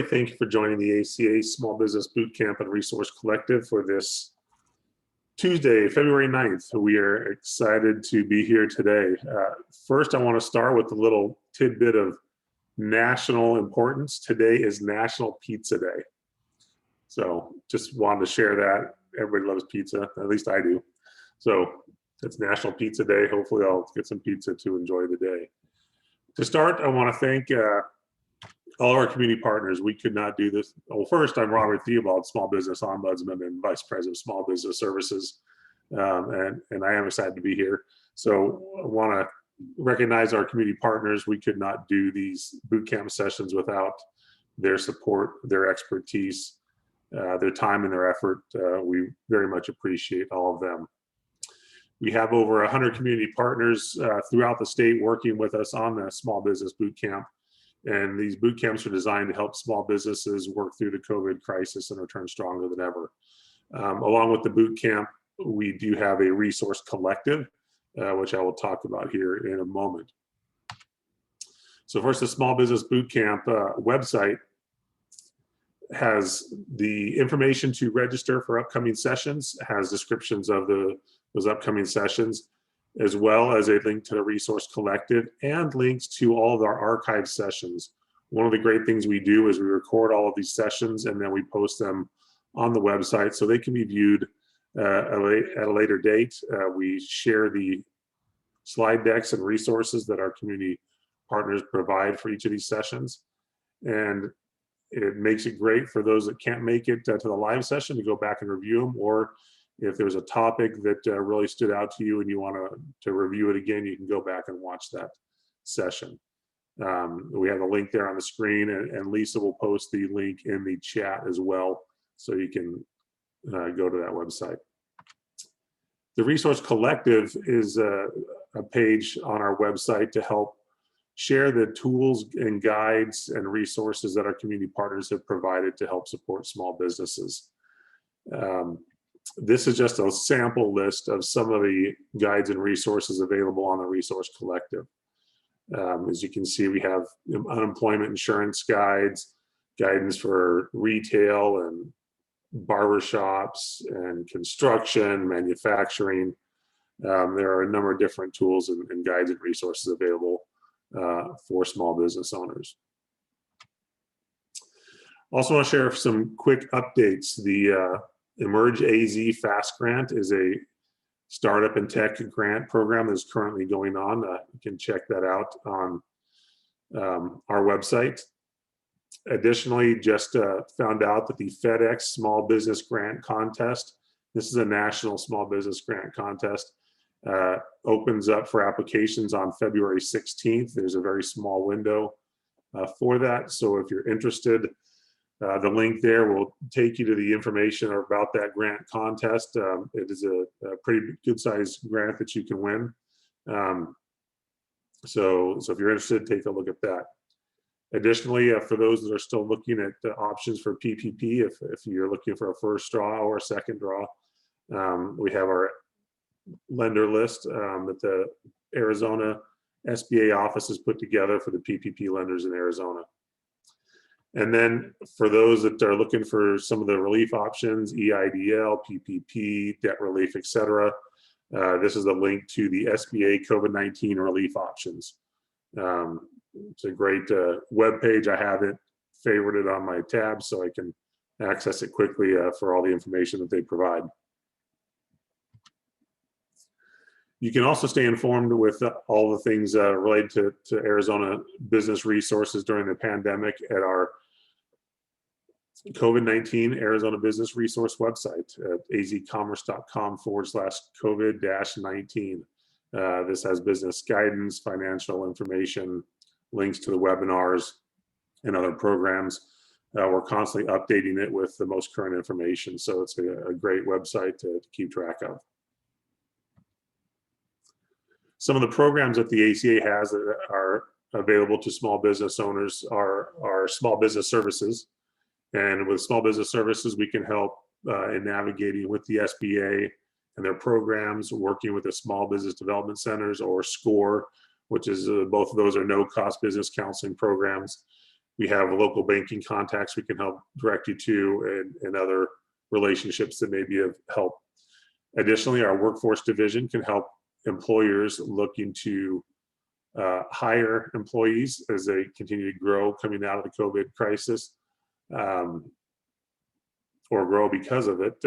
Thank you for joining the ACA Small Business Bootcamp and Resource Collective for this Tuesday, February 9th. We are excited to be here today. First, I want to start with a little tidbit of national importance. Today is National Pizza Day. So just wanted to share that. Everybody loves pizza, at least I do. So it's National Pizza Day. Hopefully I'll get some pizza to enjoy the day. To start, I want to thank all our community partners. We could not do this. Well, first, I'm Robert Theobald, Small Business Ombudsman and Vice President of Small Business Services, and I am excited to be here. So I want to recognize our community partners. We could not do these bootcamp sessions without their support, their expertise, their time and their effort. We very much appreciate all of them. We have over 100 community partners throughout the state working with us on the Small Business Bootcamp. And these boot camps are designed to help small businesses work through the COVID crisis and return stronger than ever. Along with the boot camp, we do have a resource collective, which I will talk about here in a moment. So first, the Small Business Bootcamp website has the information to register for upcoming sessions, has descriptions of those upcoming sessions, as well as a link to the resource collective and links to all of our archived sessions. One of the great things we do is we record all of these sessions and then we post them on the website so they can be viewed at a later date. We share the slide decks and resources that our community partners provide for each of these sessions. And it makes it great for those that can't make it to the live session to go back and review them, or if there's a topic that really stood out to you and you want to review it again, you can go back and watch that session. We have a link there on the screen, and Lisa will post the link in the chat as well, so you can go to that website. The Resource Collective is a page on our website to help share the tools and guides and resources that our community partners have provided to help support small businesses. This is just a sample list of some of the guides and resources available on the Resource Collective. As you can see, we have unemployment insurance guides, guidance for retail and barbershops and construction, manufacturing. There are a number of different tools and guides and resources available for small business owners. Also want to share some quick updates. The Emerge AZ Fast Grant is a startup and tech grant program that's currently going on. You can check that out on our website. Additionally, just found out that the FedEx Small Business Grant Contest, this is a national small business grant contest, opens up for applications on February 16th. There's a very small window for that. So if you're interested, the link there will take you to the information about that grant contest. It is a pretty good sized grant that you can win. So if you're interested, take a look at that. Additionally, for those that are still looking at options for PPP, if you're looking for a first draw or a second draw, we have our lender list that the Arizona SBA office has put together for the PPP lenders in Arizona. And then for those that are looking for some of the relief options, EIDL, PPP, debt relief, etc., this is a link to the SBA COVID-19 relief options. It's a great web page. I have it favorited on my tab so I can access it quickly for all the information that they provide. You can also stay informed with all the things related to Arizona business resources during the pandemic at our COVID-19 Arizona Business Resource website at azcommerce.com/COVID-19. This has business guidance, financial information, links to the webinars and other programs. We're constantly updating it with the most current information, so it's a great website to keep track of. Some of the programs that the ACA has that are available to small business owners are small business services. And with small business services, we can help in navigating with the SBA and their programs, working with the small business development centers or SCORE, which is both of those are no-cost business counseling programs. We have local banking contacts we can help direct you to, and other relationships that may be of help. Additionally, our workforce division can help employers looking to hire employees as they continue to grow coming out of the COVID crisis, or grow because of it.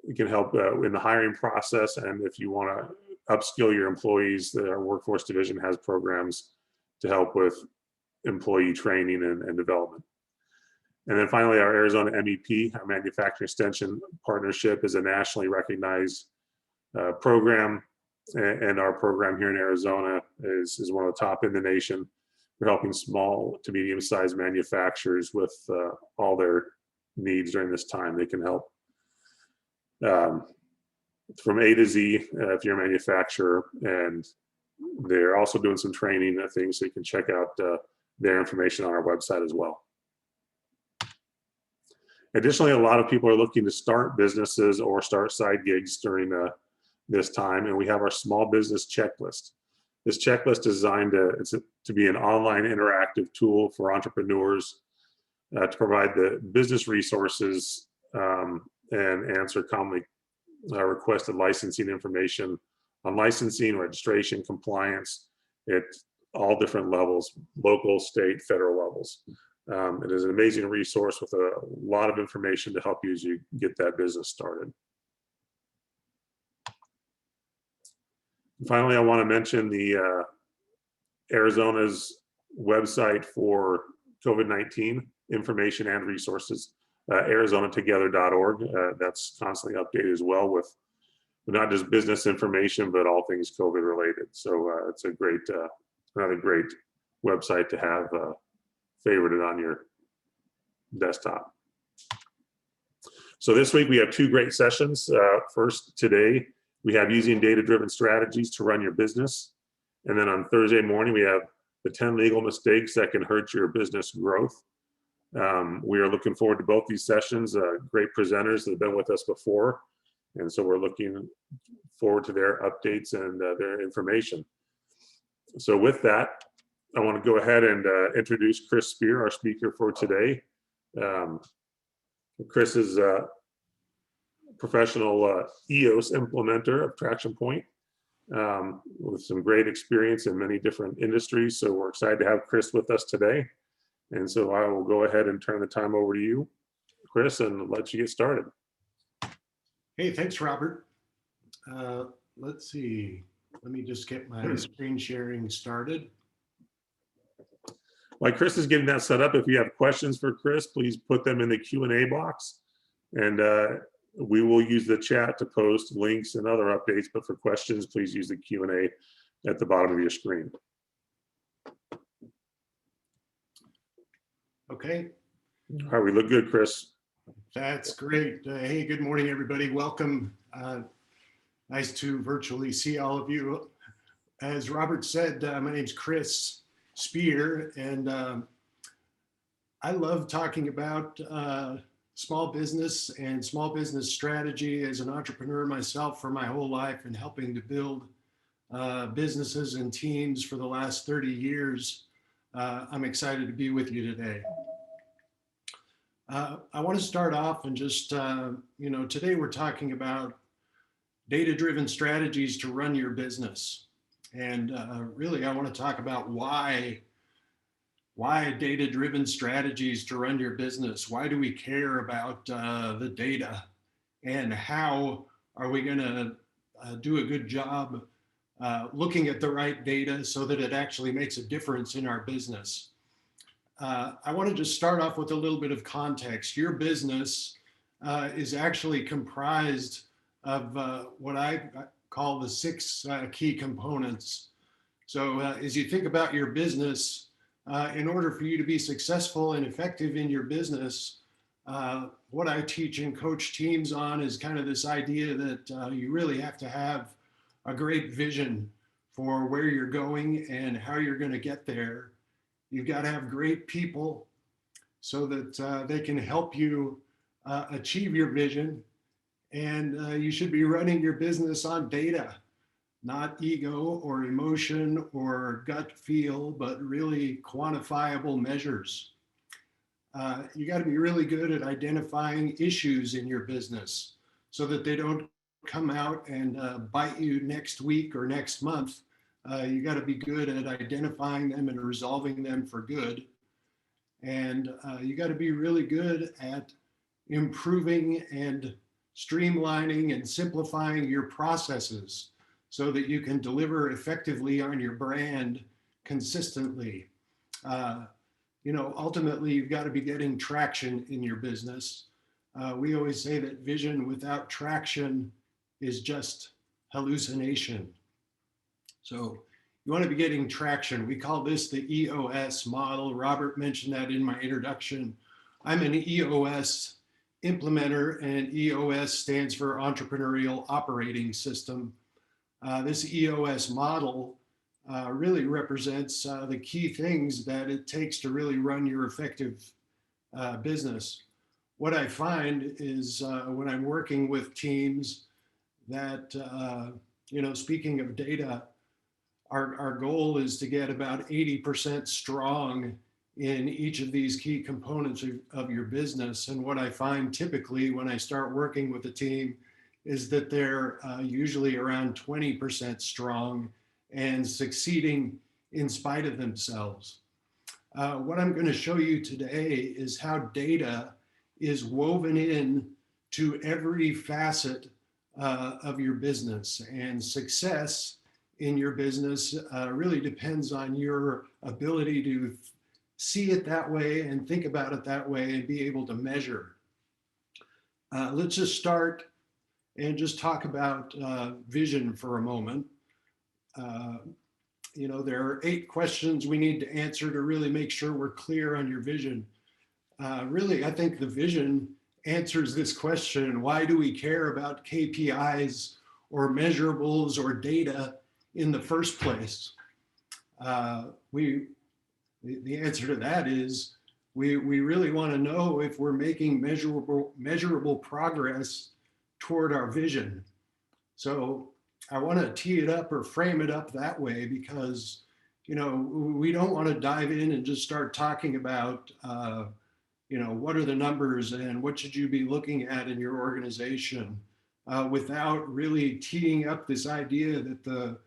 It can help in the hiring process, and if you want to upskill your employees, our workforce division has programs to help with employee training and development. And then finally, our Arizona MEP, our Manufacturing Extension Partnership, is a nationally recognized program, and our program here in Arizona is one of the top in the nation. We're helping small to medium-sized manufacturers with all their needs during this time. They can help from A to Z if you're a manufacturer, and they're also doing some training things, so you can check out their information on our website as well. Additionally, a lot of people are looking to start businesses or start side gigs during this time, and we have our small business checklist. This checklist is designed to be an online interactive tool for entrepreneurs to provide the business resources and answer commonly requested licensing information on licensing, registration, compliance at all different levels, local, state, federal levels. It is an amazing resource with a lot of information to help you as you get that business started. Finally, I want to mention the Arizona's website for COVID-19 information and resources, arizonatogether.org. That's constantly updated as well with not just business information, but all things COVID related. So it's a great, another great website to have favorited on your desktop. So this week we have two great sessions. First, today, we have using data-driven strategies to run your business. And then on Thursday morning, we have the 10 legal mistakes that can hurt your business growth. We are looking forward to both these sessions. Great presenters that have been with us before. And so we're looking forward to their updates and their information. So with that, I want to go ahead and introduce Chris Spear, our speaker for today. Chris is a professional EOS implementer of Traction Point with some great experience in many different industries. So we're excited to have Chris with us today. And so I will go ahead and turn the time over to you, Chris, and let you get started. Hey, thanks, Robert. Let's see. Let me just get my screen sharing started. While Chris is getting that set up, if you have questions for Chris, please put them in the Q&A box, and we will use the chat to post links and other updates. But for questions, please use the Q&A at the bottom of your screen. Okay. All right, we look good, Chris. That's great. Hey, good morning, everybody. Welcome. Nice to virtually see all of you. As Robert said, my name's Chris Spear, and I love talking about small business and small business strategy as an entrepreneur myself for my whole life, and helping to build businesses and teams for the last 30 years. I'm excited to be with you today. I want to start off and just, today we're talking about data-driven strategies to run your business. And really, I want to talk about why data-driven strategies to run your business. Why do we care about the data? And how are we going to do a good job looking at the right data so that it actually makes a difference in our business? I want to just start off with a little bit of context. Your business is actually comprised of what I call the 6 key components. So as you think about your business, in order for you to be successful and effective in your business, what I teach and coach teams on is kind of this idea that you really have to have a great vision for where you're going and how you're going to get there. You've got to have great people so that they can help you achieve your vision. And you should be running your business on data. not ego or emotion or gut feel, but really quantifiable measures. You got to be really good at identifying issues in your business so that they don't come out and bite you next week or next month. You got to be good at identifying them and resolving them for good. And you got to be really good at improving and streamlining and simplifying your processes so that you can deliver effectively on your brand consistently. Ultimately, you've got to be getting traction in your business. We always say that vision without traction is just hallucination. So you want to be getting traction. We call this the EOS model. Robert mentioned that in my introduction. I'm an EOS implementer, and EOS stands for Entrepreneurial Operating System. This EOS model really represents the key things that it takes to really run your effective business. What I find is when I'm working with teams that, speaking of data, our goal is to get about 80% strong in each of these key components of your business. And what I find typically when I start working with a team is that they're usually around 20% strong and succeeding in spite of themselves. What I'm going to show you today is how data is woven in to every facet of your business, and success in your business really depends on your ability to see it that way and think about it that way and be able to measure. Let's just start and just talk about vision for a moment. There are 8 questions we need to answer to really make sure we're clear on your vision. Really, I think the vision answers this question: why do we care about KPIs or measurables or data in the first place? The answer to that is we really want to know if we're making measurable progress toward our vision. So I want to tee it up or frame it up that way because, we don't want to dive in and just start talking about, what are the numbers and what should you be looking at in your organization without really teeing up this idea that the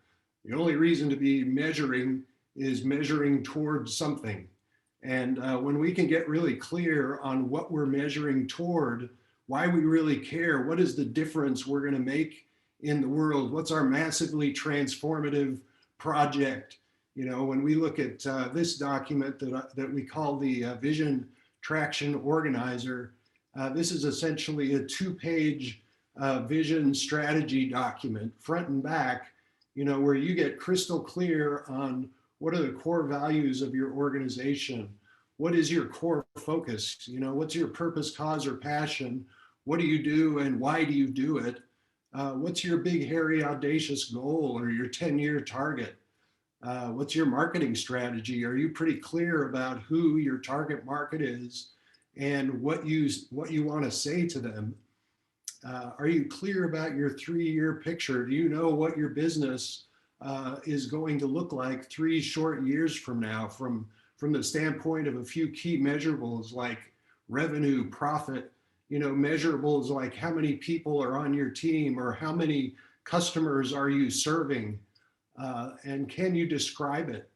only reason to be measuring is measuring towards something. And when we can get really clear on what we're measuring toward, why we really care, what is the difference we're going to make in the world, what's our massively transformative project. When we look at this document that we call the Vision Traction Organizer, this is essentially a 2-page vision strategy document, front and back, where you get crystal clear on what are the core values of your organization, what is your core focus, what's your purpose, cause, or passion, what do you do and why do you do it, what's your big, hairy, audacious goal or your 10-year target, what's your marketing strategy, are you pretty clear about who your target market is and what you want to say to them? Are you clear about your 3-year picture? Do you know what your business is going to look like 3 short years from now from the standpoint of a few key measurables like revenue, profit, measurables like how many people are on your team or how many customers are you serving, and can you describe it?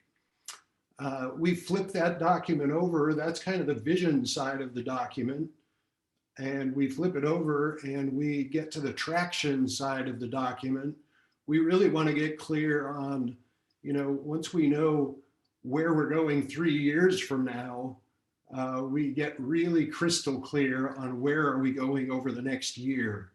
We flip that document over. That's kind of the vision side of the document. And we flip it over and we get to the traction side of the document. We really want to get clear on, once we know where we're going 3 years from now, we get really crystal clear on where are we going over the next year.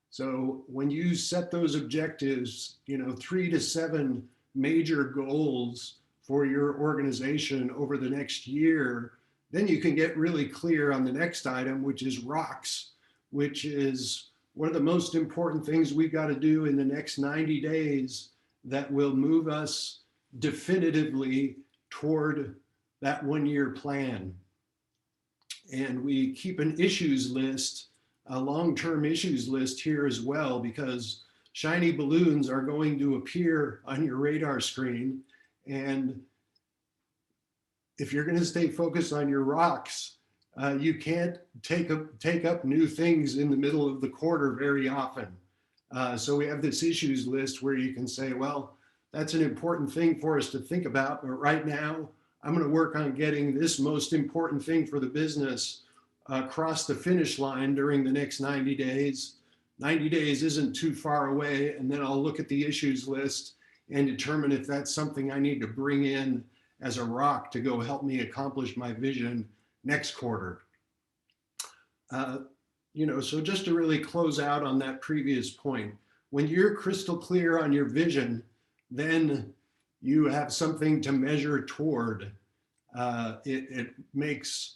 So when you set those objectives, 3 to 7 major goals for your organization over the next year, then you can get really clear on the next item, which is rocks, which is what are the most important things we've got to do in the next 90 days that will move us definitively toward that 1-year plan. And we keep an issues list, a long-term issues list here as well, because shiny balloons are going to appear on your radar screen. And if you're going to stay focused on your rocks, you can't take up new things in the middle of the quarter very often. So we have this issues list where you can say, well, that's an important thing for us to think about, but right now I'm going to work on getting this most important thing for the business across the finish line during the next 90 days. 90 days isn't too far away, and then I'll look at the issues list and determine if that's something I need to bring in as a rock to go help me accomplish my vision next quarter. So just to really close out on that previous point, when you're crystal clear on your vision, then you have something to measure toward. It makes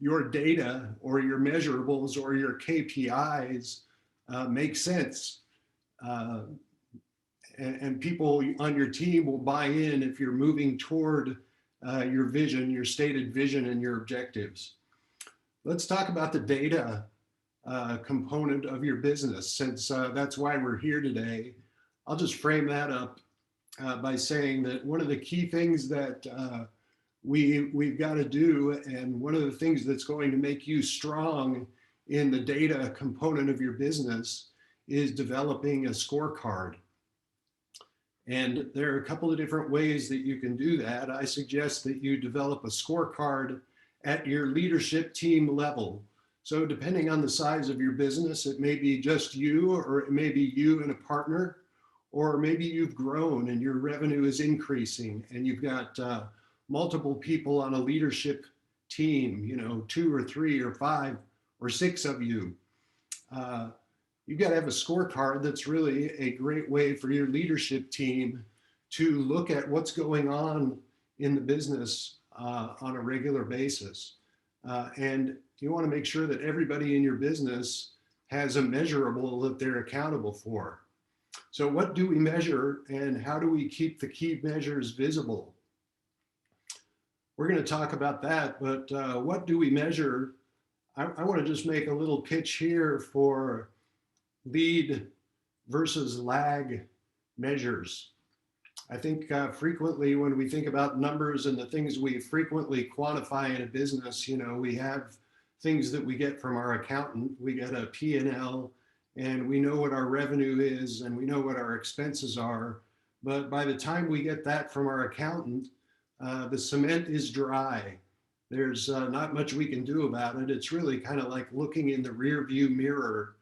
your data or your measurables or your KPIs make sense. And people on your team will buy in if you're moving toward your vision, your stated vision and your objectives. Let's talk about the data component of your business, since that's why we're here today. I'll just frame that up by saying that one of the key things that we've got to do, and one of the things that's going to make you strong in the data component of your business, is developing a scorecard. And there are a couple of different ways that you can do that. I suggest that you develop a scorecard at your leadership team level. So depending on the size of your business, it may be just you, or it may be you and a partner, or maybe you've grown and your revenue is increasing and you've got multiple people on a leadership team, 2 or 3 or 5 or 6 of you. You've got to have a scorecard that's really a great way for your leadership team to look at what's going on in the business on a regular basis. And you want to make sure that everybody in your business has a measurable that they're accountable for. So what do we measure, and how do we keep the key measures visible? We're going to talk about that, but what do we measure? I want to just make a little pitch here for lead versus lag measures. I think frequently when we think about numbers and the things we frequently quantify in a business, we have things that we get from our accountant. We get a P&L, and we know what our revenue is and we know what our expenses are. But by the time we get that from our accountant, the cement is dry. There's not much we can do about it. It's really kind of like looking in the rear view mirror.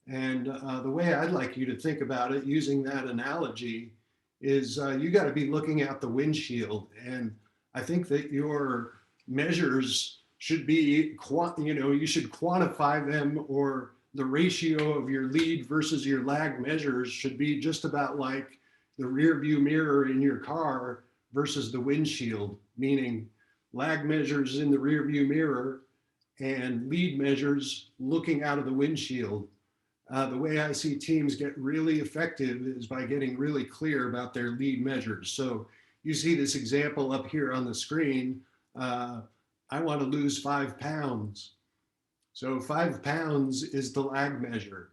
And the way I'd like you to think about it, using that analogy, is you got to be looking out the windshield. And I think that your measures should be, you should quantify them, or the ratio of your lead versus your lag measures should be just about like the rear view mirror in your car versus the windshield, meaning lag measures in the rear view mirror and lead measures looking out of the windshield. The way I see teams get really effective is by getting really clear about their lead measures. So you see this example up here on the screen. I want to lose 5 pounds. So 5 pounds is the lag measure.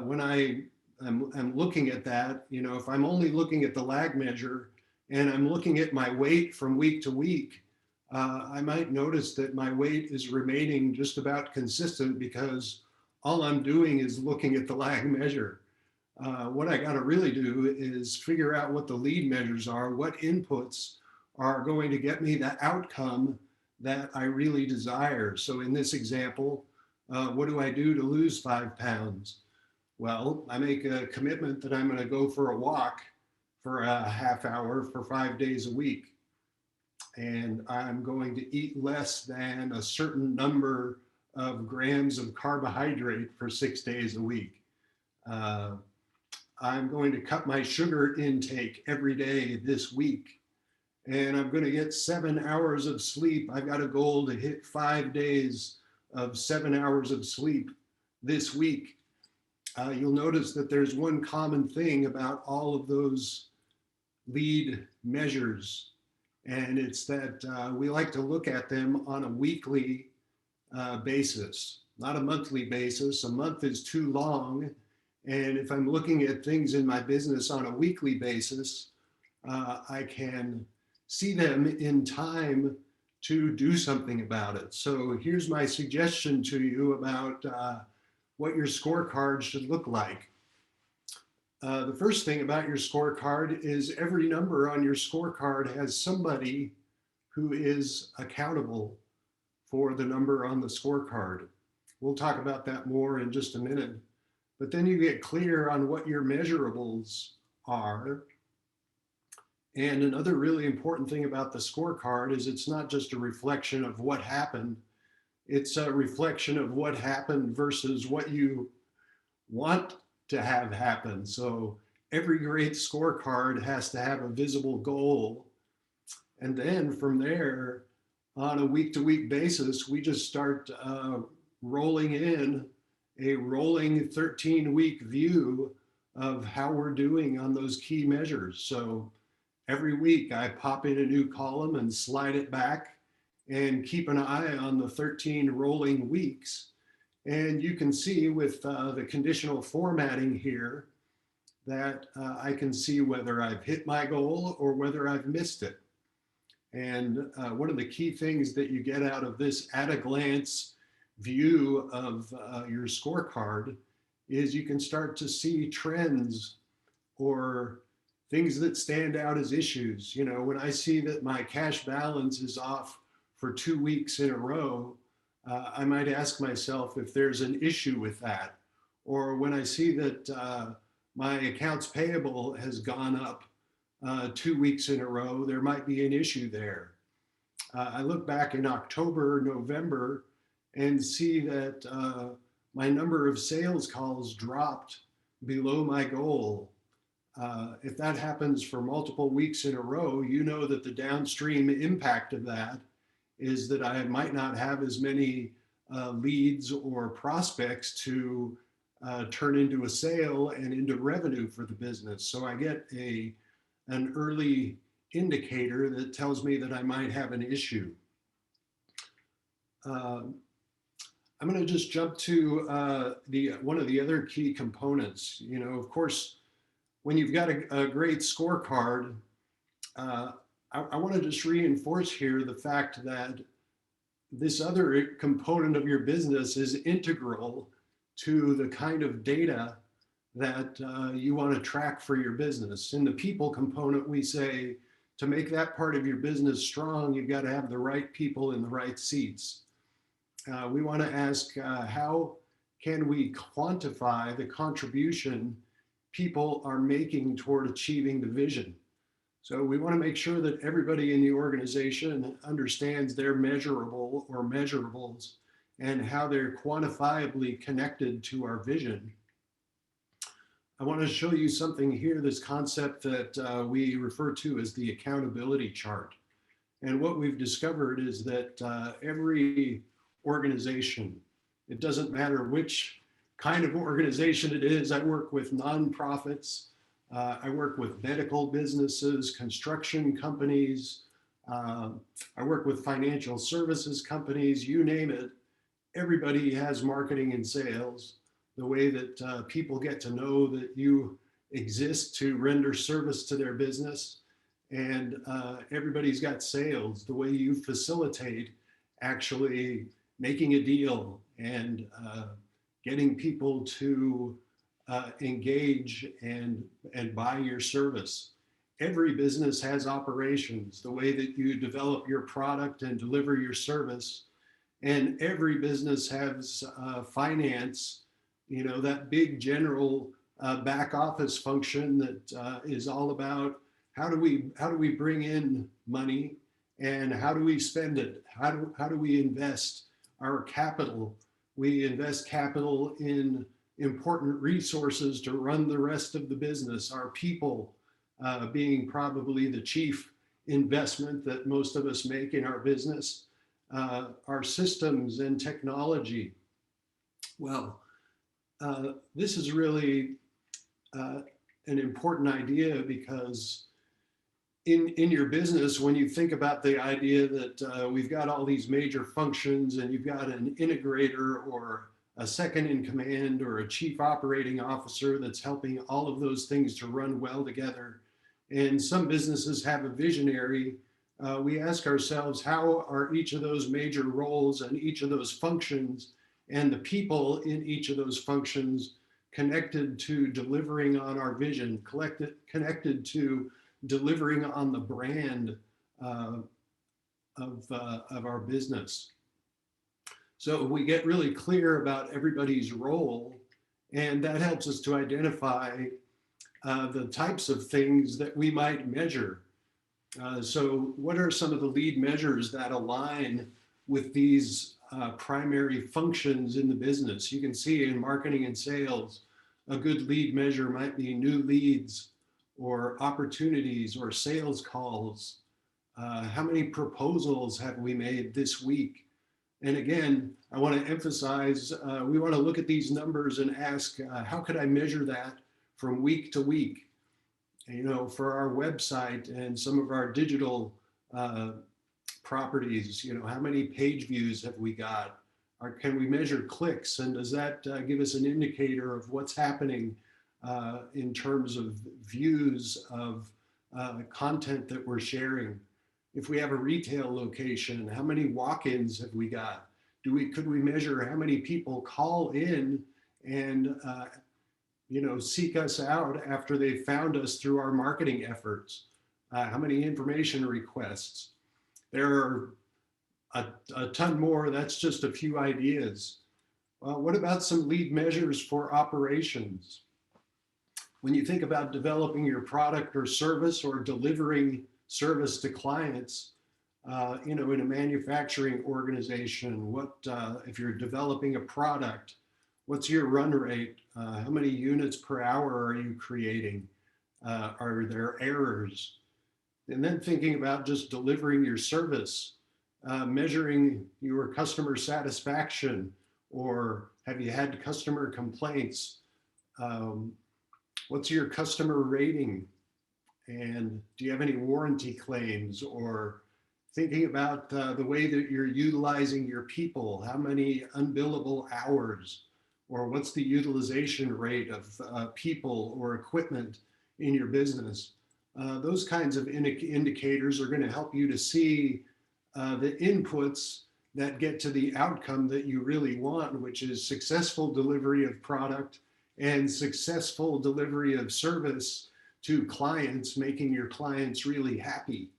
When I'm looking at that, if I'm only looking at the lag measure and I'm looking at my weight from week to week, I might notice that my weight is remaining just about consistent because all I'm doing is looking at the lag measure. What I got to really do is figure out what the lead measures are, what inputs are going to get me the outcome that I really desire. So in this example, what do I do to lose 5 pounds? Well, I make a commitment that I'm going to go for a walk for a half hour for 5 days a week. And I'm going to eat less than a certain number of grams of carbohydrate for 6 days a week. I'm going to cut my sugar intake every day this week. And I'm going to get 7 hours of sleep. I've got a goal to hit 5 days of 7 hours of sleep this week. You'll notice that there's one common thing about all of those lead measures, and it's that we like to look at them on a weekly basis, not a monthly basis. A month is too long. And if I'm looking at things in my business on a weekly basis, I can see them in time to do something about it. So here's my suggestion to you about what your scorecard should look like. The first thing about your scorecard is every number on your scorecard has somebody who is accountable for the number on the scorecard. We'll talk about that more in just a minute. But then you get clear on what your measurables are. And another really important thing about the scorecard is it's not just a reflection of what happened, it's a reflection of what happened versus what you want to have happen. So every great scorecard has to have a visible goal. And then from there, on a week-to-week basis, we just start rolling in a rolling 13-week view of how we're doing on those key measures. So every week I pop in a new column and slide it back and keep an eye on the 13 rolling weeks. And you can see with the conditional formatting here that I can see whether I've hit my goal or whether I've missed it. And one of the key things that you get out of this at a glance view of your scorecard is you can start to see trends or things that stand out as issues. You know, when I see that my cash balance is off for 2 weeks in a row, I might ask myself if there's an issue with that. Or when I see that my accounts payable has gone up 2 weeks in a row, there might be an issue there. I look back in October, November, and see that my number of sales calls dropped below my goal. If that happens for multiple weeks in a row, you know that the downstream impact of that is that I might not have as many leads or prospects to turn into a sale and into revenue for the business. So I get an early indicator that tells me that I might have an issue. I'm going to just jump to one of the other key components. You know, of course, when you've got a great scorecard, I want to just reinforce here the fact that this other component of your business is integral to the kind of data that you want to track for your business. In the people component, we say to make that part of your business strong, you've got to have the right people in the right seats. We want to ask how can we quantify the contribution people are making toward achieving the vision? So we want to make sure that everybody in the organization understands their measurable or measurables and how they're quantifiably connected to our vision. I want to show you something here, this concept that we refer to as the accountability chart. And what we've discovered is that every organization, it doesn't matter which kind of organization it is. I work with nonprofits, I work with medical businesses, construction companies, I work with financial services companies, you name it. Everybody has marketing and sales. The way that people get to know that you exist to render service to their business. And everybody's got sales, the way you facilitate actually making a deal and getting people to engage and buy your service. Every business has operations, the way that you develop your product and deliver your service. And every business has finance, you know, that big general back office function that is all about how do we bring in money and how do we spend it? How do we invest our capital? We invest capital in important resources to run the rest of the business, our people being probably the chief investment that most of us make in our business, our systems and technology. Well, this is really an important idea because in your business, when you think about the idea that we've got all these major functions and you've got an integrator or a second in command or a chief operating officer that's helping all of those things to run well together, and some businesses have a visionary, we ask ourselves, how are each of those major roles and each of those functions and the people in each of those functions connected to delivering on our vision, connected to delivering on the brand uh, of our business. So we get really clear about everybody's role, and that helps us to identify the types of things that we might measure. So what are some of the lead measures that align with these primary functions in the business? You can see in marketing and sales, a good lead measure might be new leads or opportunities or sales calls. How many proposals have we made this week? And again, I want to emphasize, we want to look at these numbers and ask, how could I measure that from week to week? You know, for our website and some of our digital properties, you know, how many page views have we got? Or can we measure clicks? And does that give us an indicator of what's happening in terms of views of content that we're sharing? If we have a retail location, how many walk-ins have we got? Could we measure how many people call in and you know, seek us out after they found us through our marketing efforts? How many information requests? There are a ton more. That's just a few ideas. What about some lead measures for operations? When you think about developing your product or service or delivering service to clients, you know, in a manufacturing organization, what if you're developing a product, what's your run rate? How many units per hour are you creating? Are there errors? And then thinking about just delivering your service, measuring your customer satisfaction, or have you had customer complaints? What's your customer rating? And do you have any warranty claims? Or thinking about the way that you're utilizing your people, how many unbillable hours, or what's the utilization rate of people or equipment in your business? Those kinds of indicators are going to help you to see the inputs that get to the outcome that you really want, which is successful delivery of product and successful delivery of service to clients, making your clients really happy.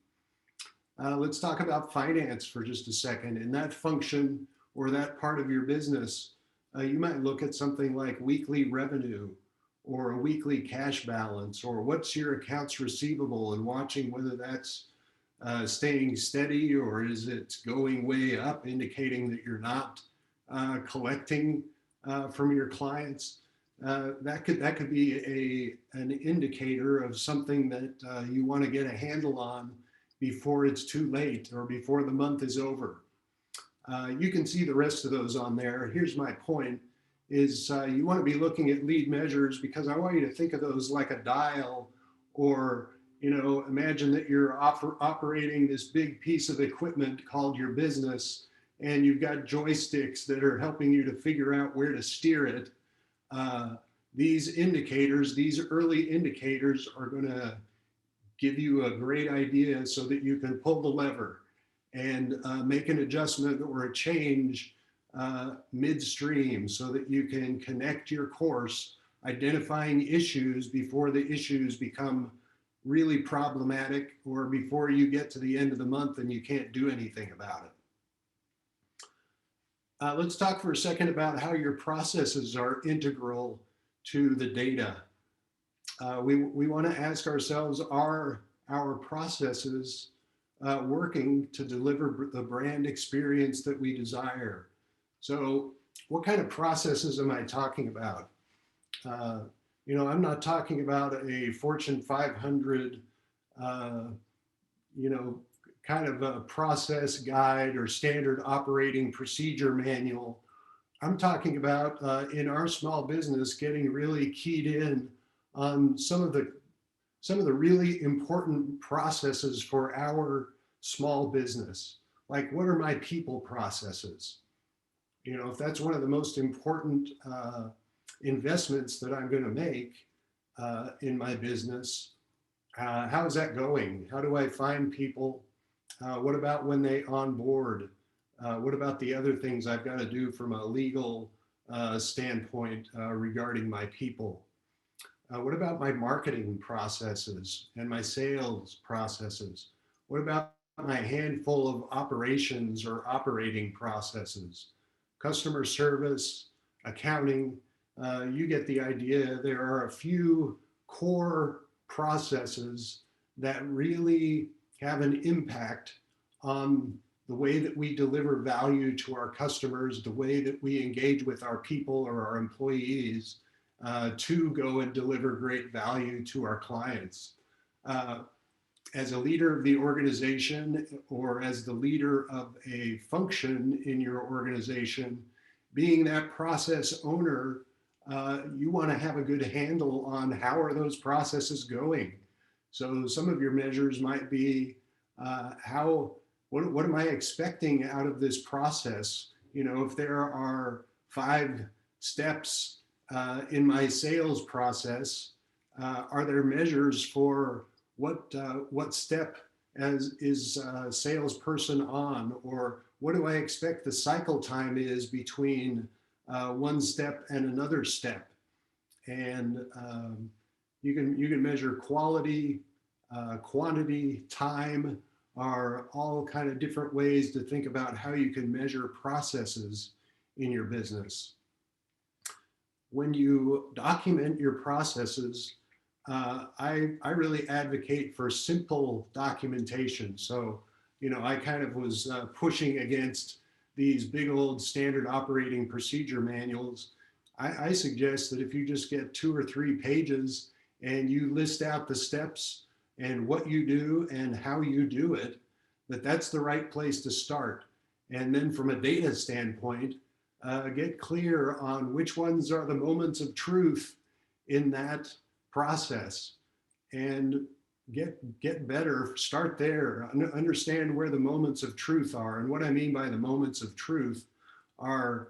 Let's talk about finance for just a second. In that function or that part of your business, you might look at something like weekly revenue or a weekly cash balance, or what's your accounts receivable, and watching whether that's staying steady or is it going way up, indicating that you're not collecting from your clients. That could be an indicator of something that you want to get a handle on before it's too late or before the month is over. You can see the rest of those on there. Here's my point, is you want to be looking at lead measures, because I want you to think of those like a dial, or, you know, imagine that you're operating this big piece of equipment called your business, and you've got joysticks that are helping you to figure out where to steer it. These indicators, these early indicators, are going to give you a great idea so that you can pull the lever and make an adjustment or a change midstream, so that you can connect your course, identifying issues before the issues become really problematic, or before you get to the end of the month and you can't do anything about it. Let's talk for a second about how your processes are integral to the data. We want to ask ourselves, are our processes working to deliver the brand experience that we desire? So what kind of processes am I talking about? You know, I'm not talking about a Fortune 500, you know, kind of a process guide or standard operating procedure manual. I'm talking about in our small business, getting really keyed in on some of the some of the really important processes for our small business. Like, what are my people processes? You know, if that's one of the most important investments that I'm going to make in my business, how is that going? How do I find people? What about when they onboard? What about the other things I've got to do from a legal standpoint regarding my people? What about my marketing processes and my sales processes? What about my handful of operations or operating processes? Customer service, accounting, you get the idea. There are a few core processes that really have an impact on the way that we deliver value to our customers, the way that we engage with our people or our employees to go and deliver great value to our clients. As a leader of the organization or as the leader of a function in your organization, being that process owner, you want to have a good handle on how are those processes going. So some of your measures might be what am I expecting out of this process? You know, if there are 5 steps in my sales process, are there measures for what step is a salesperson on, or what do I expect the cycle time is between one step and another step? And you can measure quality, quantity, time are all kind of different ways to think about how you can measure processes in your business. When you document your processes, I really advocate for simple documentation. So, you know, I kind of was pushing against these big old standard operating procedure manuals. I suggest that if you just get 2 or 3 pages and you list out the steps and what you do and how you do it, that's the right place to start. And then from a data standpoint, get clear on which ones are the moments of truth in that process, and get better, start there, understand where the moments of truth are. And what I mean by the moments of truth are,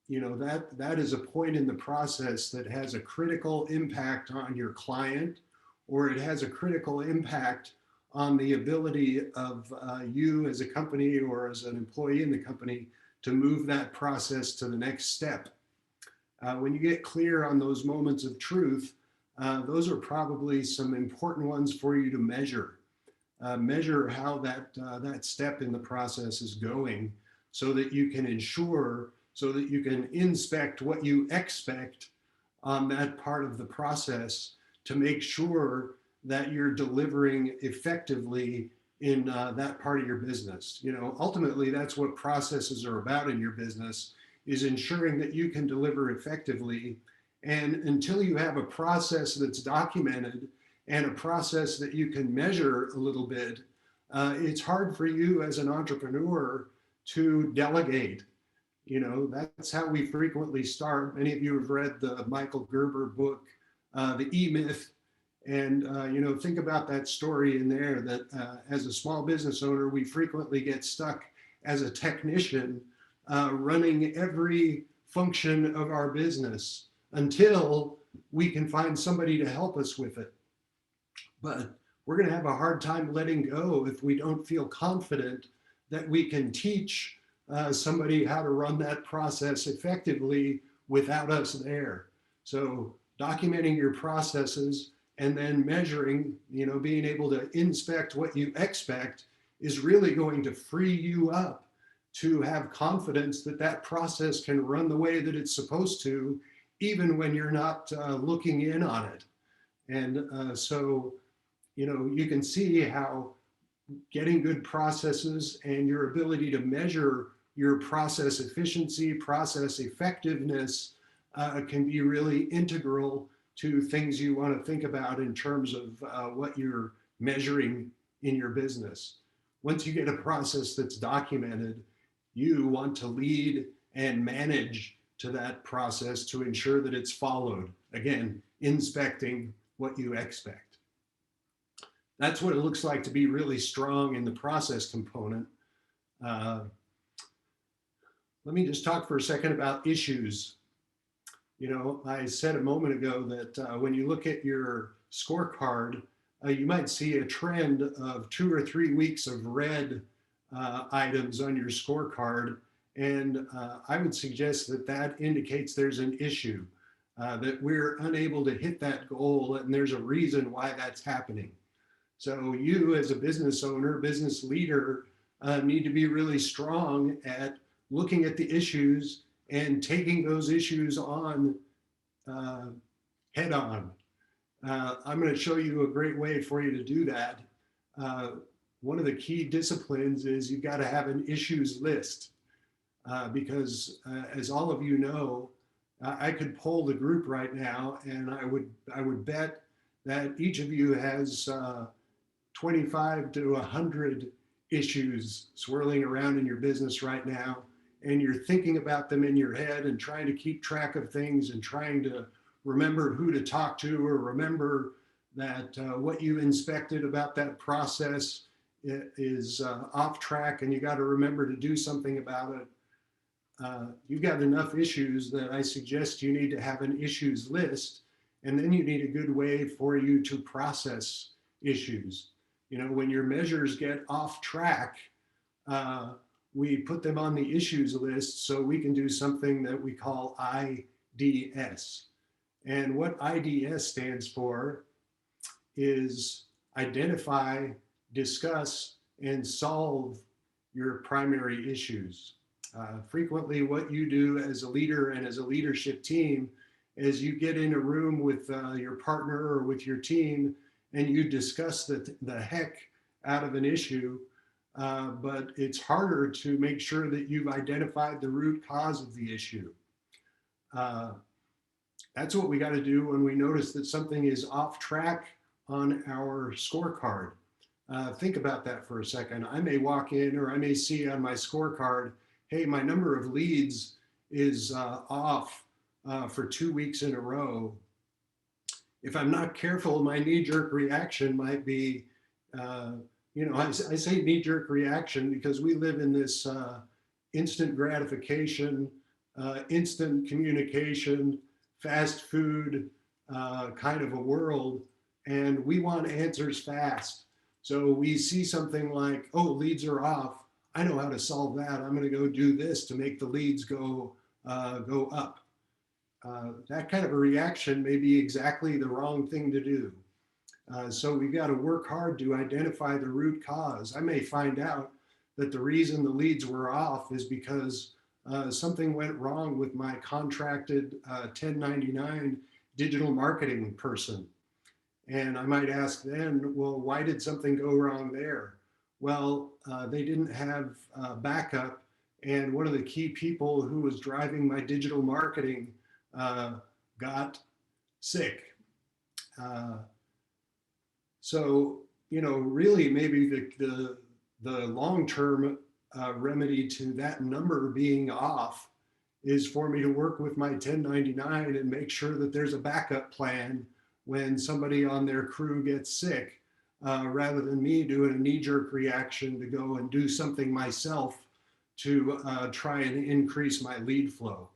you know, that is a point in the process that has a critical impact on your client, or it has a critical impact on the ability of you as a company or as an employee in the company to move that process to the next step. When you get clear on those moments of truth, those are probably some important ones for you to measure. Measure how that step in the process is going, so that you can ensure, so that you can inspect what you expect on that part of the process to make sure that you're delivering effectively in that part of your business. You know, ultimately, that's what processes are about in your business, is ensuring that you can deliver effectively. And until you have a process that's documented and a process that you can measure a little bit, it's hard for you as an entrepreneur to delegate. You know, that's how we frequently start. Many of you have read the Michael Gerber book, The E-Myth. And, you know, think about that story in there, that as a small business owner, we frequently get stuck as a technician running every function of our business until we can find somebody to help us with it. But we're going to have a hard time letting go if we don't feel confident that we can teach somebody how to run that process effectively without us there. So documenting your processes and then measuring, you know, being able to inspect what you expect is really going to free you up to have confidence that that process can run the way that it's supposed to, even when you're not looking in on it. And so, you know, you can see how getting good processes and your ability to measure your process efficiency, process effectiveness can be really integral to things you want to think about in terms of what you're measuring in your business. Once you get a process that's documented, you want to lead and manage to that process to ensure that it's followed. Again, inspecting what you expect. That's what it looks like to be really strong in the process component. Let me just talk for a second about issues. You know, I said a moment ago that when you look at your scorecard, you might see a trend of 2 or 3 weeks of red items on your scorecard. And I would suggest that that indicates there's an issue, that we're unable to hit that goal, and there's a reason why that's happening. So you as a business owner, business leader, need to be really strong at looking at the issues and taking those issues on head on. I'm going to show you a great way for you to do that. One of the key disciplines is you've got to have an issues list, because as all of you know, I could poll the group right now, and I would bet that each of you has 25 to 100 issues swirling around in your business right now, and you're thinking about them in your head and trying to keep track of things and trying to remember who to talk to, or remember that what you inspected about that process is off track, and you got to remember to do something about it. You've got enough issues that I suggest you need to have an issues list, and then you need a good way for you to process issues. You know, when your measures get off track, we put them on the issues list so we can do something that we call IDS. And what IDS stands for is identify, discuss, and solve your primary issues. Frequently, what you do as a leader and as a leadership team is you get in a room with your partner or with your team, and you discuss the heck out of an issue. But it's harder to make sure that you've identified the root cause of the issue. That's what we got to do when we notice that something is off track on our scorecard. Think about that for a second. I may walk in, or I may see on my scorecard, hey, my number of leads is off for 2 weeks in a row. If I'm not careful, my knee-jerk reaction might be, you know, I say knee-jerk reaction because we live in this instant gratification, instant communication, fast food kind of a world, and we want answers fast. So we see something like, oh, leads are off. I know how to solve that. I'm going to go do this to make the leads go up. That kind of a reaction may be exactly the wrong thing to do. So we've got to work hard to identify the root cause. I may find out that the reason the leads were off is because something went wrong with my contracted 1099 digital marketing person. And I might ask then, well, why did something go wrong there? Well, they didn't have backup. And one of the key people who was driving my digital marketing got sick. So, you know, really maybe the long-term remedy to that number being off is for me to work with my 1099 and make sure that there's a backup plan when somebody on their crew gets sick, rather than me doing a knee-jerk reaction to go and do something myself to try and increase my lead flow.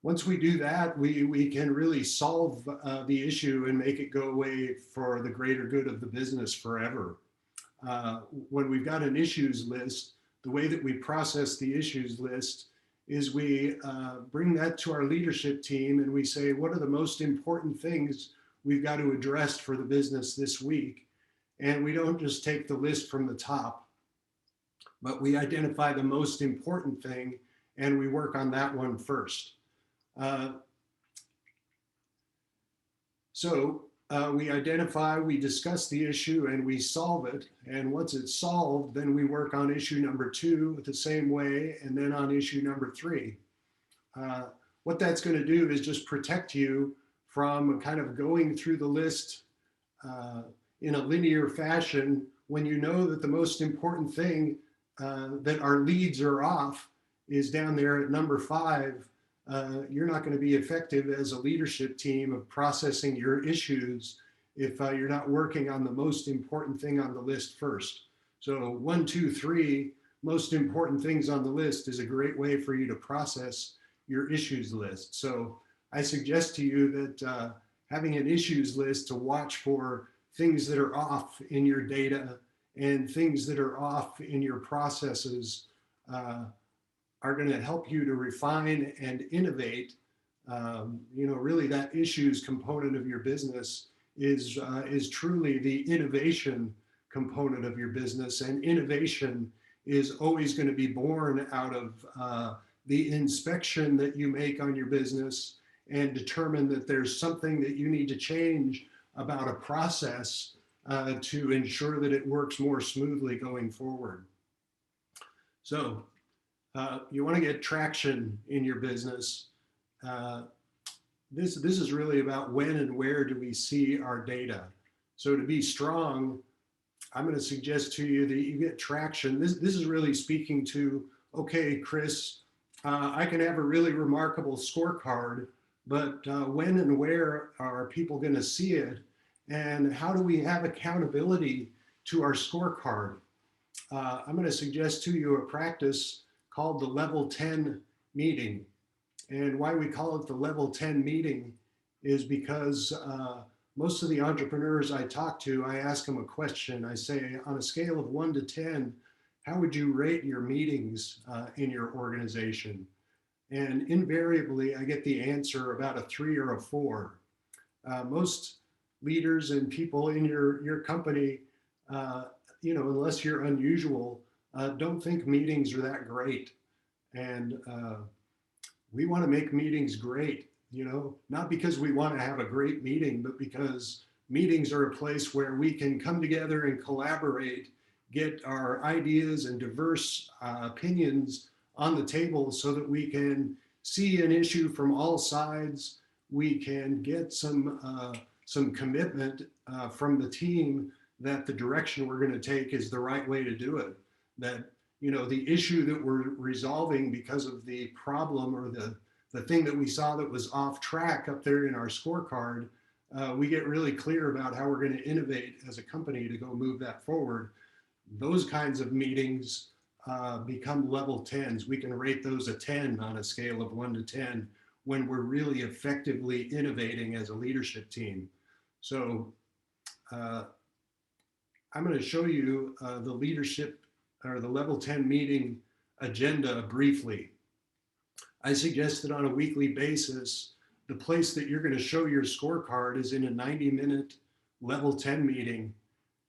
Once we do that, we can really solve the issue and make it go away for the greater good of the business forever. When we've got an issues list, the way that we process the issues list is we bring that to our leadership team and we say, what are the most important things we've got to address for the business this week? And we don't just take the list from the top, but we identify the most important thing and we work on that one first. We identify, we discuss the issue, and we solve it. And once it's solved, then we work on issue number 2 the same way, and then on issue number 3. What that's going to do is just protect you from kind of going through the list in a linear fashion when you know that the most important thing that our leads are off is down there at number 5. You're not going to be effective as a leadership team of processing your issues if you're not working on the most important thing on the list first. So 1, 2, 3, most important things on the list is a great way for you to process your issues list. So I suggest to you that having an issues list to watch for things that are off in your data and things that are off in your processes are going to help you to refine and innovate. Really that issues component of your business is truly the innovation component of your business, and innovation is always going to be born out of the inspection that you make on your business and determine that there's something that you need to change about a process to ensure that it works more smoothly going forward. So you want to get traction in your business. This is really about when and where do we see our data. So to be strong, I'm going to suggest to you that you get traction. This is really speaking to, okay, Chris, I can have a really remarkable scorecard, but when and where are people going to see it? And how do we have accountability to our scorecard? I'm going to suggest to you a practice called the level 10 meeting. And why we call it the level 10 meeting is because most of the entrepreneurs I talk to, I ask them a question. I say, on a scale of 1 to 10, how would you rate your meetings in your organization? And invariably, I get the answer about a 3 or a 4. Most leaders and people in your company, unless you're unusual, don't think meetings are that great. And we want to make meetings great, not because we want to have a great meeting, but because meetings are a place where we can come together and collaborate, get our ideas and diverse opinions on the table so that we can see an issue from all sides. We can get some commitment from the team that the direction we're going to take is the right way to do it. That, the issue that we're resolving because of the problem or the thing that we saw that was off track up there in our scorecard, we get really clear about how we're going to innovate as a company to go move that forward. Those kinds of meetings become level 10s. We can rate those a 10 on a scale of 1 to 10 when we're really effectively innovating as a leadership team. So I'm going to show you the leadership or the level 10 meeting agenda briefly. I suggest that on a weekly basis, the place that you're going to show your scorecard is in a 90-minute level 10 meeting.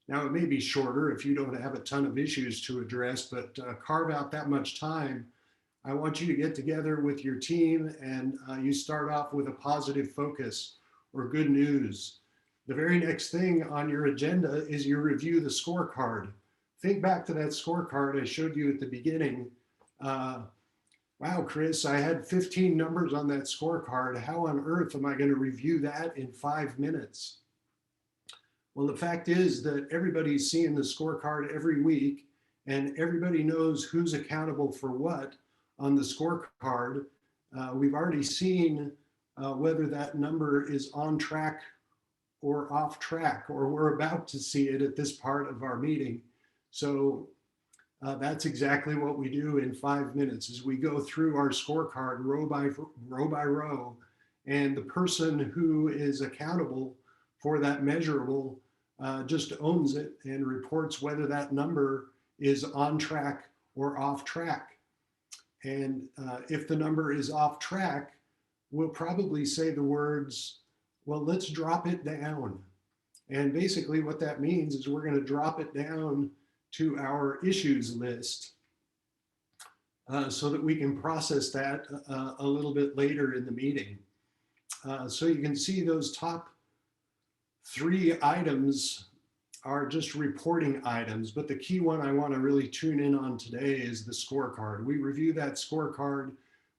Now, it may be shorter if you don't have a ton of issues to address, but carve out that much time. I want you to get together with your team and you start off with a positive focus or good news. The very next thing on your agenda is you review the scorecard. Think back to that scorecard I showed you at the beginning. Wow, Chris, I had 15 numbers on that scorecard. How on earth am I going to review that in 5 minutes? Well, the fact is that everybody's seeing the scorecard every week and everybody knows who's accountable for what on the scorecard. We've already seen whether that number is on track or off track, or we're about to see it at this part of our meeting. So that's exactly what we do in 5 minutes is we go through our scorecard row by row, and the person who is accountable for that measurable just owns it and reports whether that number is on track or off track. And if the number is off track, we'll probably say the words, well, let's drop it down. And basically what that means is we're going to drop it down to our issues list so that we can process that a little bit later in the meeting. So you can see those top 3 items are just reporting items, but the key one I want to really tune in on today is the scorecard. We review that scorecard,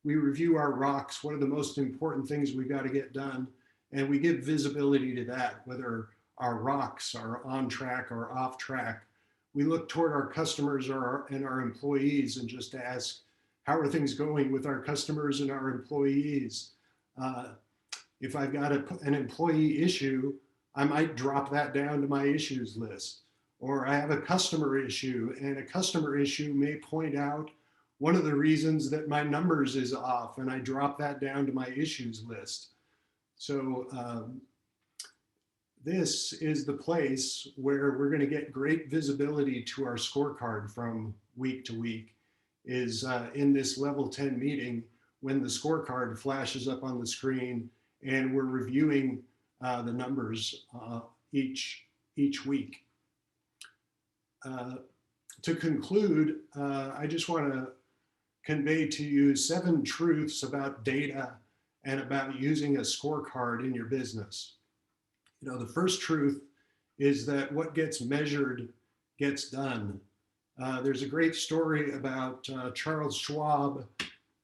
we review our rocks, what are the most important things we've got to get done, and we give visibility to that, whether our rocks are on track or off track. We look toward our customers and our employees and just ask, how are things going with our customers and our employees? If I've got an employee issue, I might drop that down to my issues list. Or I have a customer issue, and a customer issue may point out one of the reasons that my numbers is off, and I drop that down to my issues list. So this is the place where we're going to get great visibility to our scorecard from week to week, is in this level 10 meeting when the scorecard flashes up on the screen and we're reviewing the numbers each week. To conclude, I just want to convey to you 7 truths about data and about using a scorecard in your business. You know, the first truth is that what gets measured gets done. There's a great story about Charles Schwab.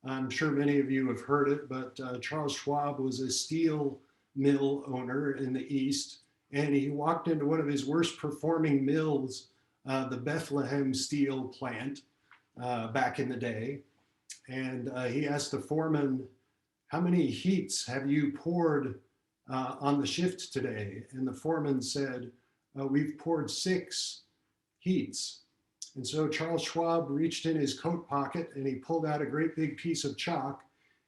I'm sure many of you have heard it, but Charles Schwab was a steel mill owner in the East, and he walked into one of his worst performing mills, the Bethlehem steel plant back in the day. And he asked the foreman, how many heats have you poured on the shift today? And the foreman said, we've poured 6 heats. And so Charles Schwab reached in his coat pocket and he pulled out a great big piece of chalk,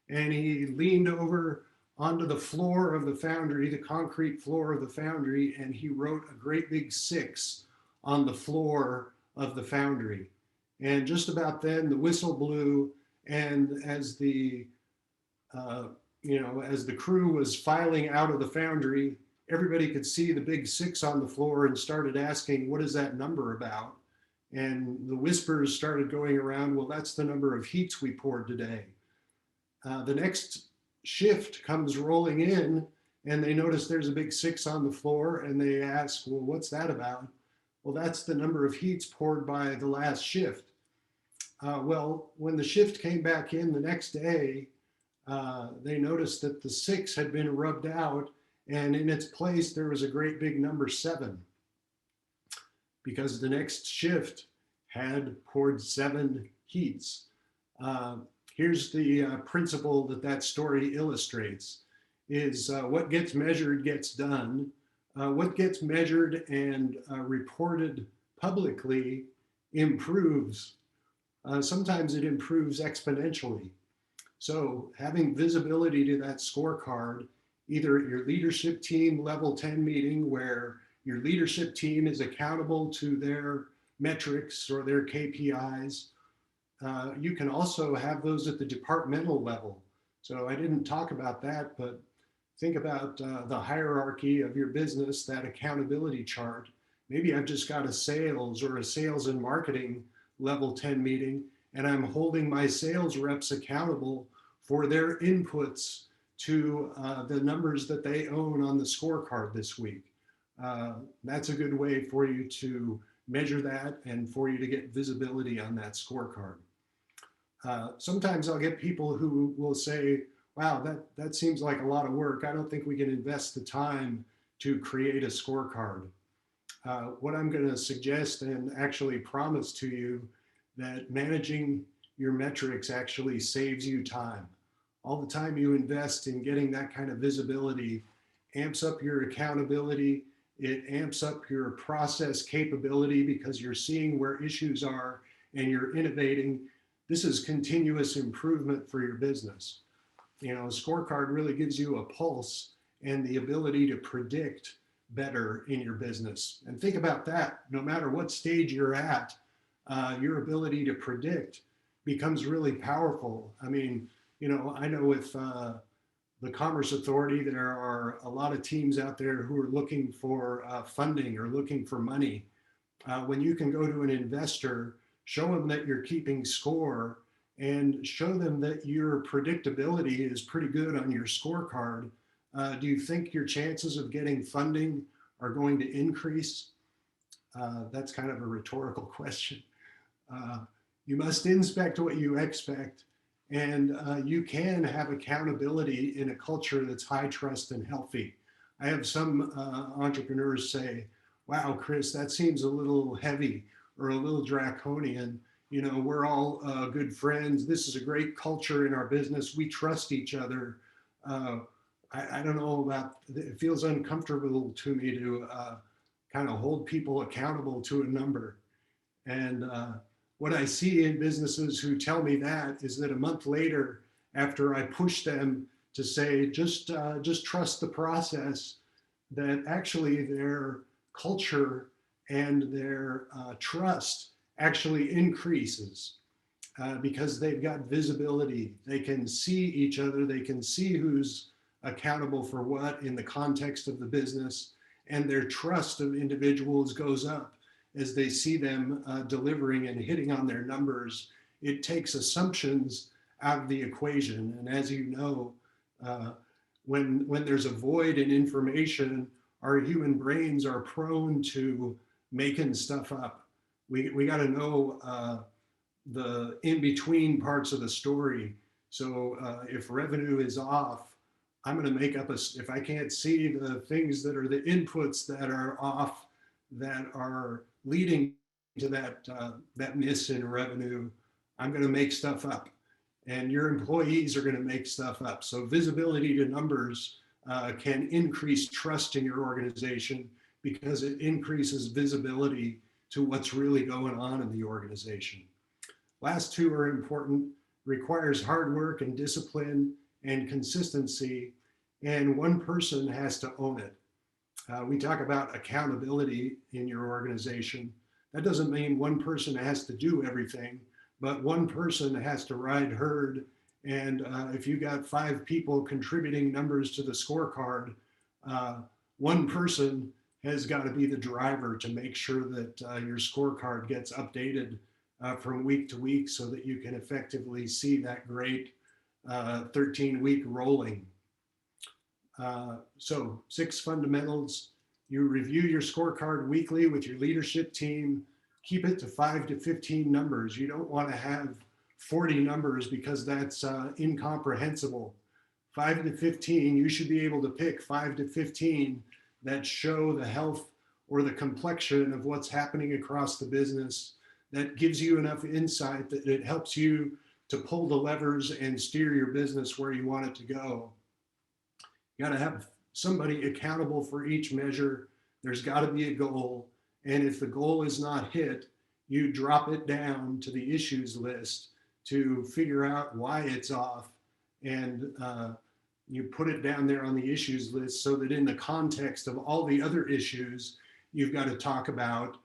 and he leaned over onto the floor of the foundry, the concrete floor of the foundry, and he wrote a great big 6 on the floor of the foundry. And just about then the whistle blew, and as the as the crew was filing out of the foundry, everybody could see the big 6 on the floor and started asking, what is that number about? And the whispers started going around, well, that's the number of heats we poured today. The next shift comes rolling in, and they notice there's a big 6 on the floor, and they ask, well, what's that about? Well, that's the number of heats poured by the last shift. Well, when the shift came back in the next day, they noticed that the 6 had been rubbed out, and in its place, there was a great big number 7, because the next shift had poured 7 heats. Here's the principle that story illustrates, is what gets measured gets done. What gets measured and reported publicly improves. Sometimes it improves exponentially. So having visibility to that scorecard, either at your leadership team level 10 meeting where your leadership team is accountable to their metrics or their KPIs. You can also have those at the departmental level. So I didn't talk about that, but think about the hierarchy of your business, that accountability chart. Maybe I've just got a sales or a sales and marketing level 10 meeting, and I'm holding my sales reps accountable for their inputs to the numbers that they own on the scorecard this week. That's a good way for you to measure that and for you to get visibility on that scorecard. Sometimes I'll get people who will say, wow, that seems like a lot of work. I don't think we can invest the time to create a scorecard. What I'm going to suggest and actually promise to you that managing your metrics actually saves you time. All the time you invest in getting that kind of visibility amps up your accountability. It amps up your process capability because you're seeing where issues are and you're innovating. This is continuous improvement for your business. You know, a scorecard really gives you a pulse and the ability to predict better in your business. And think about that, no matter what stage you're at, your ability to predict becomes really powerful. I mean, you know, I know with the Commerce Authority, there are a lot of teams out there who are looking for funding or looking for money. When you can go to an investor, show them that you're keeping score and show them that your predictability is pretty good on your scorecard, do you think your chances of getting funding are going to increase? That's kind of a rhetorical question. You must inspect what you expect, and you can have accountability in a culture that's high trust and healthy. I have some entrepreneurs say, wow, Chris, that seems a little heavy or a little draconian. You know, we're all good friends. This is a great culture in our business. We trust each other. I don't know about, it feels uncomfortable to me to kind of hold people accountable to a number. And what I see in businesses who tell me that is that a month later, after I push them to say, just trust the process, that actually their culture and their trust actually increases because they've got visibility. They can see each other. They can see who's accountable for what in the context of the business, and their trust of individuals goes up as they see them delivering and hitting on their numbers. It takes assumptions out of the equation. And as you know, when there's a void in information, our human brains are prone to making stuff up. We got to know the in-between parts of the story. So if revenue is off, I'm going to make up if I can't see the things that are the inputs that are off, that are leading to that miss in revenue, I'm going to make stuff up. And your employees are going to make stuff up. So visibility to numbers can increase trust in your organization because it increases visibility to what's really going on in the organization. Last two are important, requires hard work and discipline and consistency, and one person has to own it. We talk about accountability in your organization. That doesn't mean one person has to do everything, but one person has to ride herd. And if you got 5 people contributing numbers to the scorecard, one person has got to be the driver to make sure that your scorecard gets updated from week to week so that you can effectively see that great 13-week rolling. So 6 fundamentals. You review your scorecard weekly with your leadership team. Keep it to 5 to 15 numbers. You don't want to have 40 numbers because that's incomprehensible. 5 to 15, you should be able to pick 5 to 15 that show the health or the complexion of what's happening across the business, that gives you enough insight that it helps you to pull the levers and steer your business where you want it to go. You got to have somebody accountable for each measure. There's got to be a goal. And if the goal is not hit, you drop it down to the issues list to figure out why it's off. And you put it down there on the issues list so that in the context of all the other issues you've got to talk about,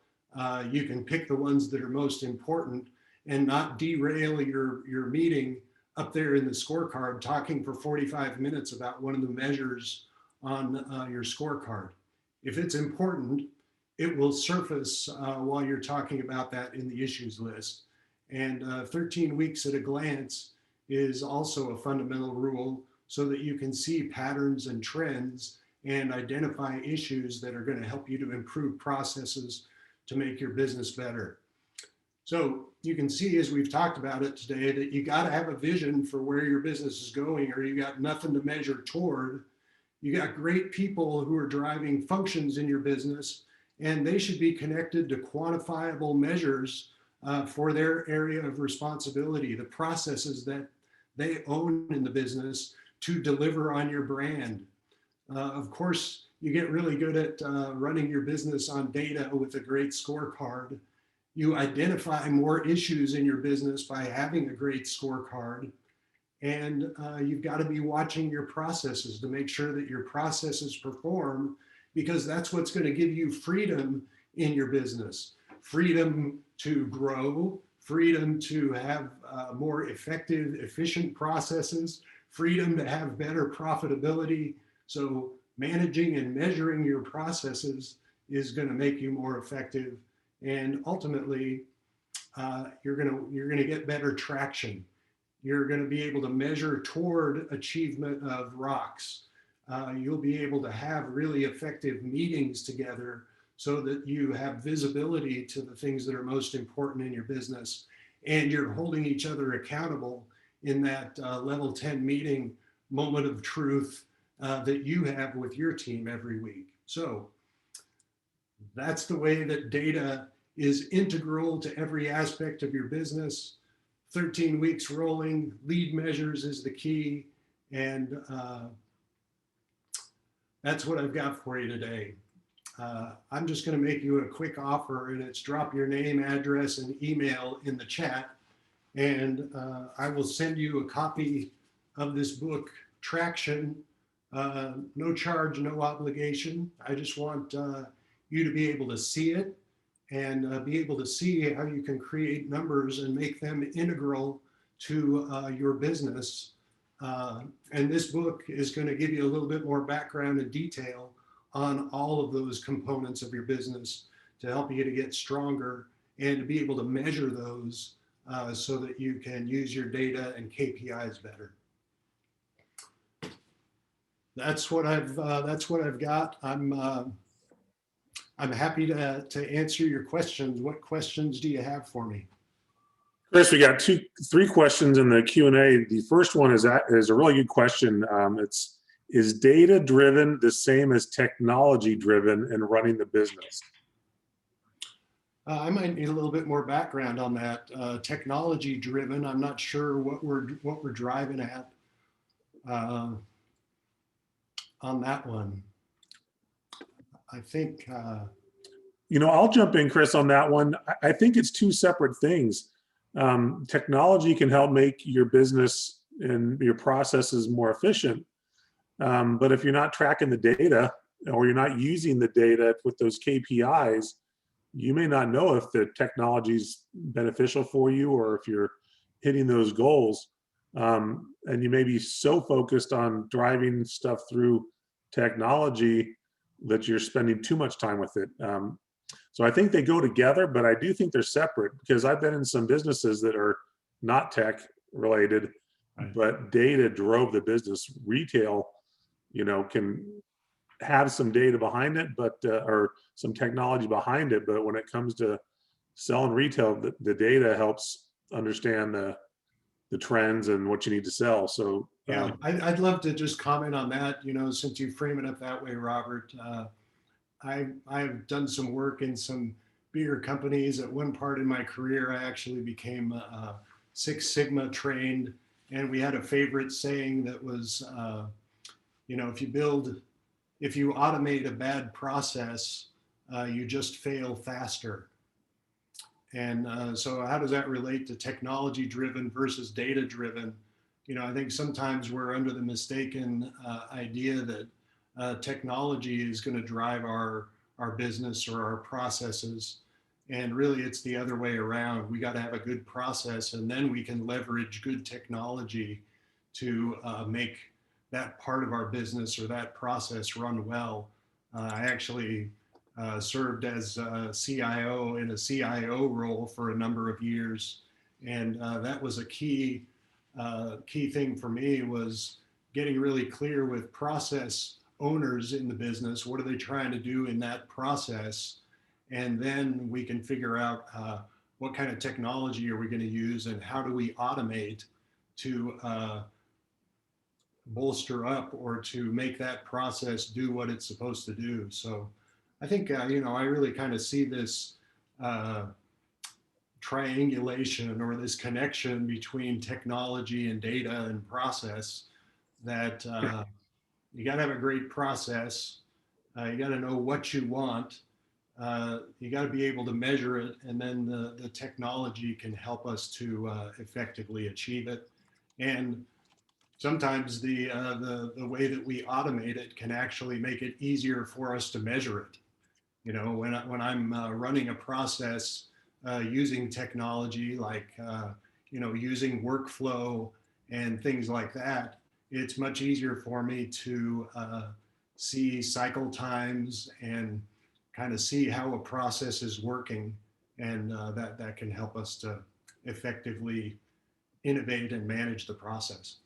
you can pick the ones that are most important and not derail your meeting up there in the scorecard talking for 45 minutes about one of the measures on your scorecard. If it's important, it will surface while you're talking about that in the issues list. And 13 weeks at a glance is also a fundamental rule so that you can see patterns and trends and identify issues that are going to help you to improve processes to make your business better. So you can see, as we've talked about it today, that you got to have a vision for where your business is going, or you got nothing to measure toward. You got great people who are driving functions in your business, and they should be connected to quantifiable measures for their area of responsibility, the processes that they own in the business to deliver on your brand. Of course, you get really good at running your business on data with a great scorecard. You identify more issues in your business by having a great scorecard. And you've got to be watching your processes to make sure that your processes perform, because that's what's going to give you freedom in your business. Freedom to grow, freedom to have more effective, efficient processes, freedom to have better profitability. So managing and measuring your processes is going to make you more effective. And ultimately, you're going to get better traction. You're going to be able to measure toward achievement of rocks. You'll be able to have really effective meetings together so that you have visibility to the things that are most important in your business. And you're holding each other accountable in that level 10 meeting moment of truth that you have with your team every week. So that's the way that data is integral to every aspect of your business. 13 weeks rolling, lead measures is the key. And that's what I've got for you today. I'm just going to make you a quick offer, and it's drop your name, address, and email in the chat, and I will send you a copy of this book, Traction. No charge, no obligation. I just want you to be able to see it and be able to see how you can create numbers and make them integral to your business. And this book is going to give you a little bit more background and detail on all of those components of your business to help you to get stronger and to be able to measure those so that you can use your data and KPIs better. That's what I've got. I'm happy to answer your questions. What questions do you have for me? Chris, we got three questions in the Q&A. The first one is a really good question. Is data driven the same as technology driven in running the business? I might need a little bit more background on that. Technology driven, I'm not sure what we're driving at on that one. I think I'll jump in, Chris, on that one. I think it's two separate things. Technology can help make your business and your processes more efficient. But if you're not tracking the data or you're not using the data with those KPIs, you may not know if the technology is beneficial for you or if you're hitting those goals. And you may be so focused on driving stuff through technology that you're spending too much time with it. So I think they go together, but I do think they're separate because I've been in some businesses that are not tech related, right. But data drove the business. Retail, can have some data behind it, but or some technology behind it. But when it comes to selling retail, the data helps understand the trends and what you need to sell. So yeah, I'd love to just comment on that. Since you frame it up that way, Robert. I've done some work in some bigger companies. At one part in my career, I actually became Six Sigma trained, and we had a favorite saying that was, if you automate a bad process, you just fail faster. And so how does that relate to technology driven versus data driven? I think sometimes we're under the mistaken idea that technology is going to drive our business or our processes. And really it's the other way around. We got to have a good process, and then we can leverage good technology to make that part of our business or that process run well. I actually served as a CIO in a CIO role for a number of years. And that was a key thing for me, was getting really clear with process owners in the business. What are they trying to do in that process? And then we can figure out what kind of technology are we going to use and how do we automate to bolster up or to make that process do what it's supposed to do. So I think, I really kind of see this triangulation or this connection between technology and data and process that you got to have a great process. You got to know what you want. You got to be able to measure it, and then the technology can help us to effectively achieve it. And sometimes the way that we automate it can actually make it easier for us to measure it. When I'm running a process using technology, like using workflow and things like that, it's much easier for me to see cycle times and kind of see how a process is working, and that can help us to effectively innovate and manage the process.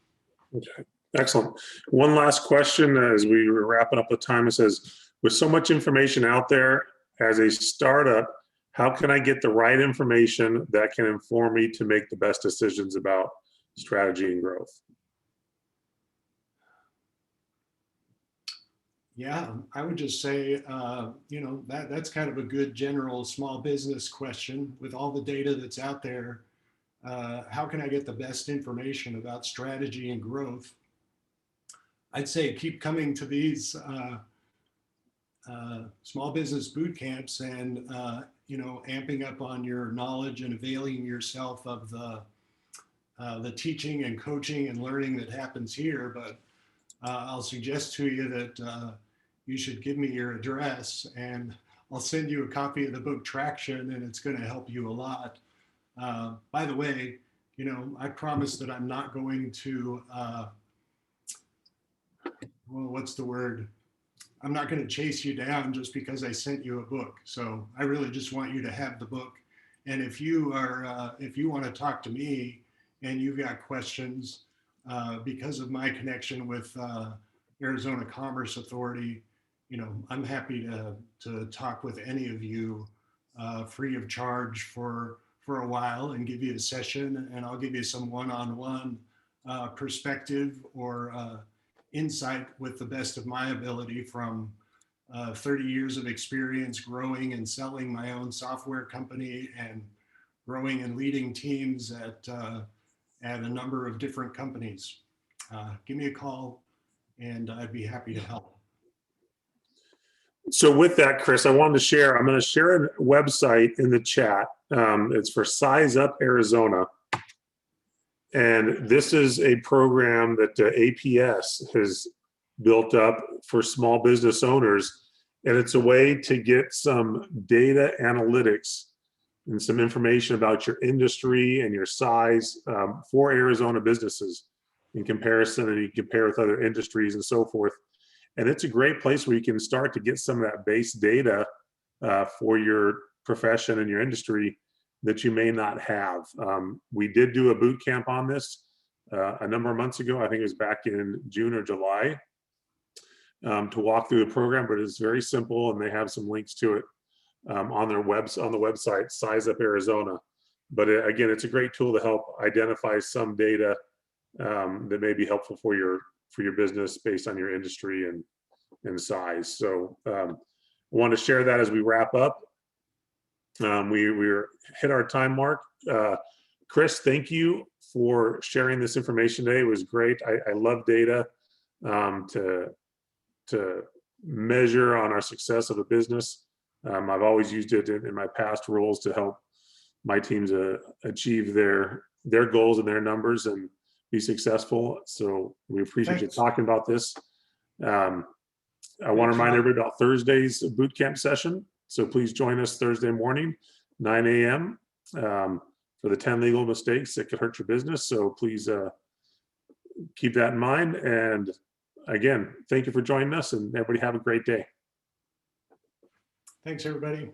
Okay, excellent. One last question as we were wrapping up the time. It says, with so much information out there as a startup, how can I get the right information that can inform me to make the best decisions about strategy and growth? Yeah, I would just say, that's kind of a good general small business question. With all the data that's out there, how can I get the best information about strategy and growth? I'd say keep coming to these small business boot camps and, amping up on your knowledge and availing yourself of the teaching and coaching and learning that happens here. But I'll suggest to you that you should give me your address and I'll send you a copy of the book Traction, and it's going to help you a lot. By the way, I promise that I'm not going to, what's the word? I'm not going to chase you down just because I sent you a book. So I really just want you to have the book. And if you want to talk to me and you've got questions, because of my connection with Arizona Commerce Authority, I'm happy to talk with any of you free of charge for a while and give you a session, and I'll give you some one-on-one perspective or insight with the best of my ability from 30 years of experience growing and selling my own software company and growing and leading teams at a number of different companies. Give me a call and I'd be happy to help. So with that, Chris, I'm going to share a website in the chat. It's for Size Up Arizona. And this is a program that APS has built up for small business owners. And it's a way to get some data analytics and some information about your industry and your size for Arizona businesses in comparison, and you compare with other industries and so forth. And it's a great place where you can start to get some of that base data for your profession and your industry that you may not have. We did do a boot camp on this a number of months ago. I think it was back in June or July to walk through the program, but it's very simple, and they have some links to it on the website, Size Up Arizona. But again, it's a great tool to help identify some data that may be helpful for your business based on your industry and size. So I want to share that as we wrap up. We're hit our time mark. Chris, thank you for sharing this information today. It was great. I love data to measure on our success of a business. I've always used it in my past roles to help my teams achieve their goals and their numbers and be successful. So we appreciate you talking about this. I want to remind everybody about Thursday's boot camp session. So please join us Thursday morning, 9 a.m. For the 10 legal mistakes that could hurt your business. So please keep that in mind. And again, thank you for joining us, and everybody have a great day. Thanks, everybody.